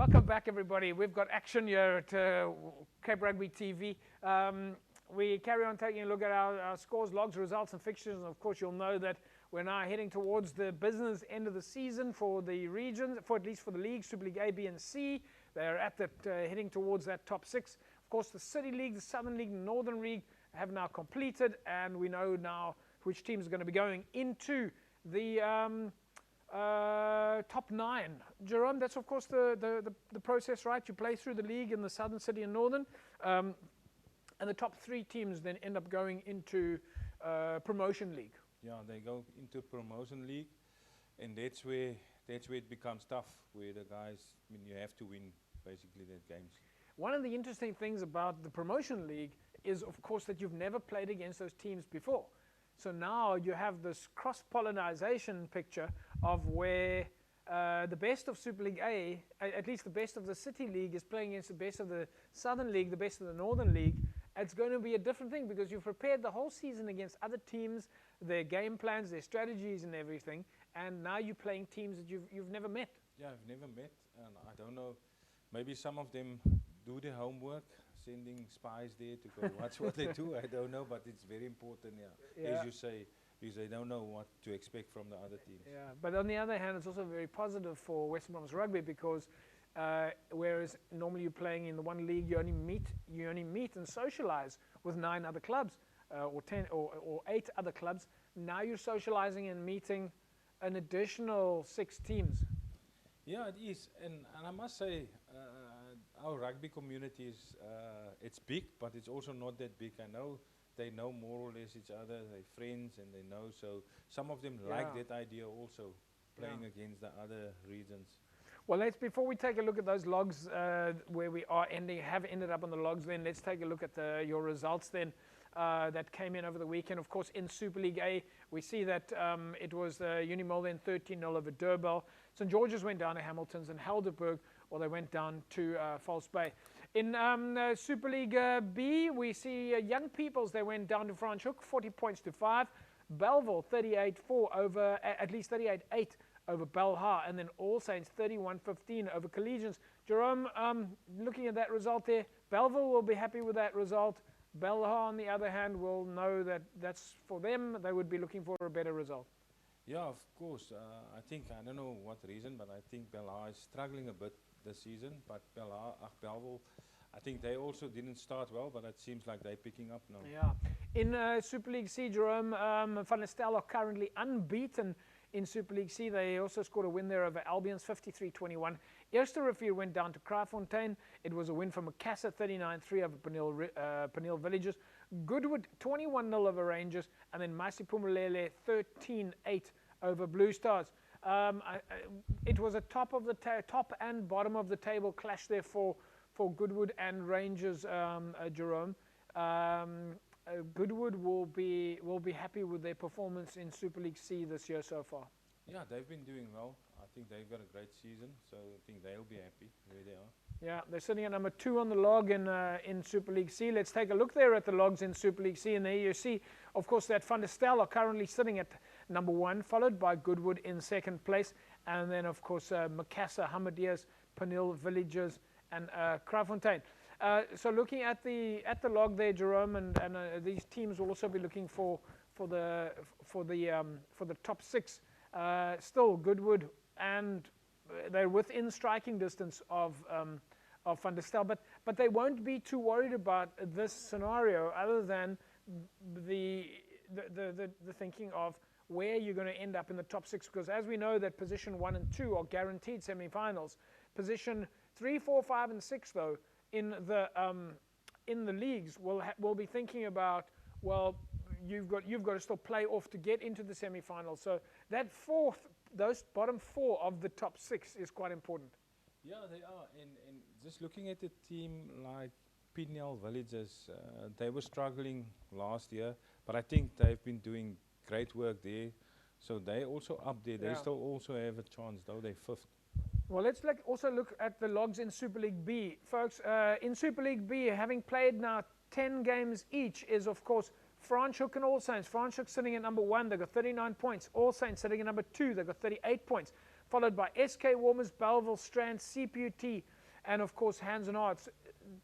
Welcome back, everybody. We've got action here at Cape Rugby TV. We carry on taking a look at our scores, logs, results, and fixtures. And of course, you'll know that we're now heading towards the business end of the season for the regions, for at least for the leagues, Super League A, B, and C. They're at that heading towards that top six. Of course, the City League, the Southern League, and Northern League have now completed, and we know now which teams are going to be going into the top 9. Jerome, that's of course the process, right? You play through the league in the Southern, City, and Northern, and the top 3 teams then end up going into promotion league. Yeah, they go into promotion league, and that's where it becomes tough, where the guys, I mean, you have to win basically their games. One of the interesting things about the promotion league is, of course, that you've never played against those teams before. So now you have this cross-pollination picture of where the best of Super League A, at least the best of the City League, is playing against the best of the Southern League, the best of the Northern League. It's going to be a different thing because you've prepared the whole season against other teams, their game plans, their strategies and everything, and now you're playing teams that you've never met. Yeah, I've never met, and I don't know, maybe some of them do their homework, sending spies there to go watch what they do. I don't know, but it's very important, yeah. As you say, because they don't know what to expect from the other teams. Yeah, but on the other hand, it's also very positive for Western Province Rugby because whereas normally you're playing in the one league, you only meet and socialize with 9 other clubs or 10 or 8 other clubs. Now you're socializing and meeting an additional 6 teams. Yeah, it is, and I must say, our rugby community is it's big, but it's also not that big. I know they know more or less each other, they're friends, and they know. So some of them like that idea also, playing against the other regions. Well, before we take a look at those logs where we are have ended up on the logs, then let's take a look at your results then that came in over the weekend. Of course, in Super League A, we see that it was Unimol then 13-0 over Durban. St. George's went down to Hamilton's, and Helderberg, well, they went down to False Bay. In Super League B, we see Young Peoples, they went down to Franschhoek, 40 points to 5. Belleville, 38-4 over, at least 38-8 over Belhar, and then All Saints, 31-15 over Collegians. Jerome, looking at that result there, Belleville will be happy with that result. Belhar, on the other hand, will know that that's for them. They would be looking for a better result. Yeah, of course. I think, I don't know what reason, but I think Belhar is struggling a bit this season. But Belleville, I think they also didn't start well, but it seems like they're picking up now. Yeah. In Super League C, Jerome, Van der Stel are currently unbeaten in Super League C. They also scored a win there over Albion's, 53-21. Eersterivier went down to Kraaifontein. It was a win for Macassar, 39-3 over Peniel Villages. Goodwood, 21-0 over Rangers. And then Masipumalele, 13-8 over Blue Stars. It was a top and bottom of the table clash there for Goodwood and Rangers, Jerome. Goodwood will be happy with their performance in Super League C this year so far. Yeah, they've been doing well. I think they've got a great season, so I think they'll be happy where they are. Yeah, they're sitting at number 2 on the log in Super League C. Let's take a look there at the logs in Super League C, and there you see, of course, that Van der Stel are currently sitting at number 1, followed by Goodwood in 2nd place, and then, of course, Macassar, Hamadias, Peniel Villages, and Kraaifontein. So looking at the log there, Jerome, and these teams will also be looking for the top 6. Still Goodwood, and they're within striking distance of Van der Stel, but they won't be too worried about this scenario, other than the thinking of where you're going to end up in the top 6, because as we know that position 1 and 2 are guaranteed semi-finals. Position 3, 4, 5, and 6, though, in the leagues will be thinking about, well, you've got to still play off to get into the semi-finals. So that those bottom 4 of the top 6 is quite important. Yeah, they are. And just looking at a team like Peniel Villages, they were struggling last year, but I think they've been doing great work there. So they also up there. They still also have a chance, though they're 5th. Well, let's also look at the logs in Super League B. Folks, in Super League B, having played now 10 games each, is, of course, Franschhoek and All Saints. Franschhoek sitting at number 1, they've got 39 points. All Saints sitting at number 2, they've got 38 points. Followed by SK Warmers, Belleville, Strand, CPUT, and of course hands and hearts.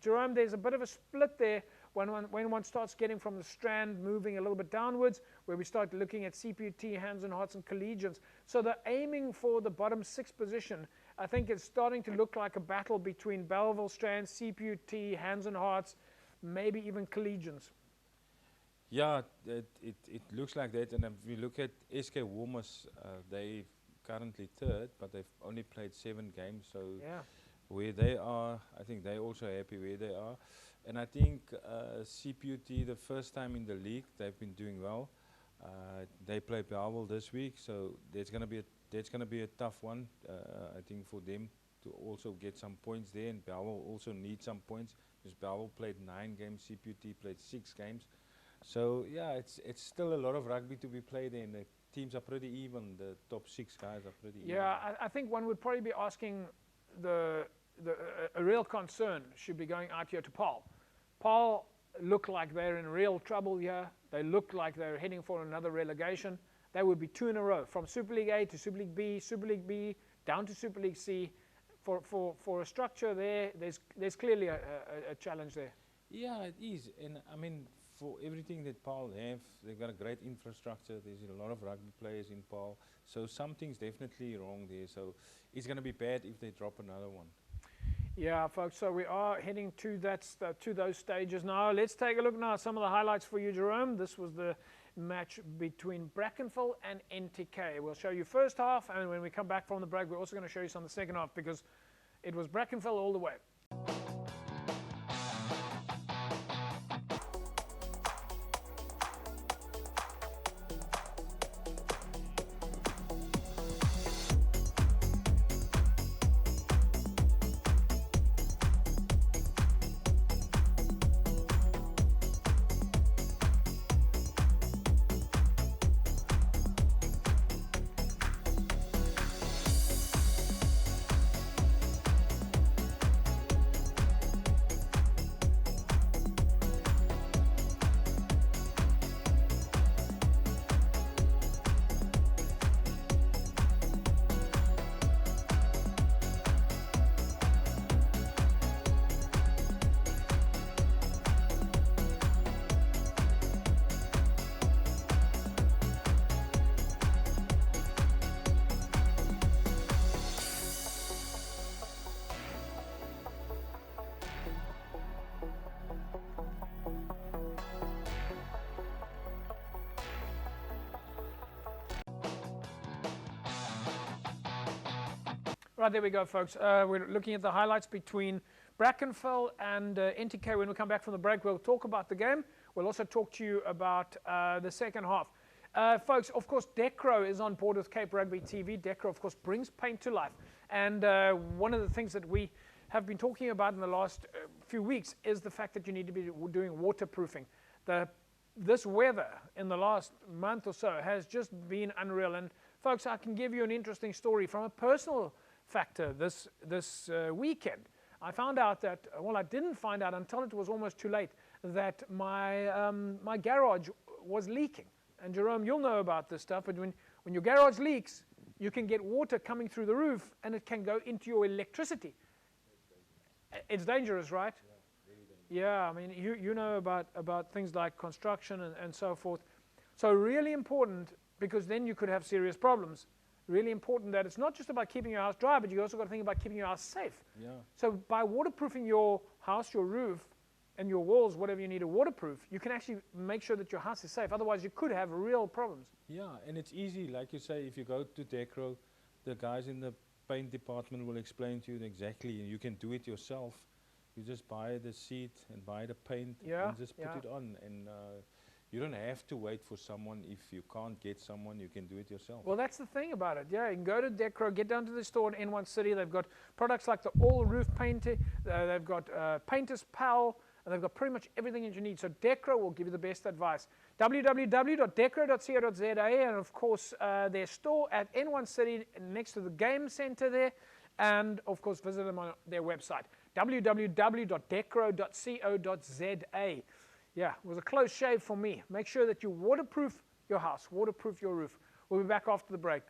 Jerome, there's a bit of a split there when one starts getting from the strand, moving a little bit downwards, where we start looking at CPUT, hands and hearts, and collegians. So they're aiming for the bottom 6 position. I think it's starting to look like a battle between Belleville Strand, CPUT, hands and hearts, maybe even collegians. Yeah, it looks like that. And if you look at SK Warmers, they currently 3rd, but they've only played 7 games. So yeah, where they are, I think they're also happy where they are. And I think CPUT, the first time in the league, they've been doing well. They play Belleville this week, so that's going to be a tough one. I think for them to also get some points there, and Belleville also needs some points because Belleville played 9 games, CPUT played 6 games. So yeah, it's still a lot of rugby to be played, and the teams are pretty even. The top 6 guys are pretty even. Yeah, I think one would probably be asking a real concern should be going out here to Paul. Paul look like they're in real trouble here. They look like they're heading for another relegation. They would be 2 in a row, from Super League A to Super League B, down to Super League C. For a structure there's clearly a challenge there. Yeah, it is. And I mean, for everything that Paul have, they've got a great infrastructure. There's a lot of rugby players in Paul. So something's definitely wrong there. So it's going to be bad if they drop another one. Yeah, folks, so we are heading to those stages now. Let's take a look now at some of the highlights for you, Jerome. This was the match between Brackenfell and NTK. We'll show you first half, and when we come back from the break, we're also going to show you some of the second half, because it was Brackenfell all the way. Right, there we go, folks. We're looking at the highlights between Brackenfell and NTK. When we come back from the break, we'll talk about the game. We'll also talk to you about the second half. Folks, of course, Decro is on board with Cape Rugby TV. Decro, of course, brings paint to life. And one of the things that we have been talking about in the last few weeks is the fact that you need to be doing waterproofing. This weather in the last month or so has just been unreal. And folks, I can give you an interesting story from a personal factor this weekend. I found out that, well, I didn't find out until it was almost too late, that my garage was leaking. And Jerome, you'll know about this stuff, but when your garage leaks, you can get water coming through the roof, and it can go into your electricity. It's dangerous, right? Yeah, very dangerous. Yeah, I mean, you know about things like construction and so forth. So really important, because then you could have serious problems. Really important that it's not just about keeping your house dry, but you also got to think about keeping your house safe. Yeah. So by waterproofing your house, your roof, and your walls, whatever you need to waterproof, you can actually make sure that your house is safe. Otherwise, you could have real problems. Yeah, and it's easy, like you say, if you go to Decro, the guys in the paint department will explain to you exactly, and you can do it yourself. You just buy the seat and buy the paint and just put it on, and you don't have to wait for someone. If you can't get someone, you can do it yourself. Well, that's the thing about it. Yeah, you can go to Decro, get down to the store in N1 City. They've got products like the all roof painting. They've got Painter's Pal, and they've got pretty much everything that you need. So Decro will give you the best advice. www.decro.co.za, and of course their store at N1 City next to the game center there. And of course visit them on their website, www.decro.co.za. Yeah, it was a close shave for me. Make sure that you waterproof your house, waterproof your roof. We'll be back after the break.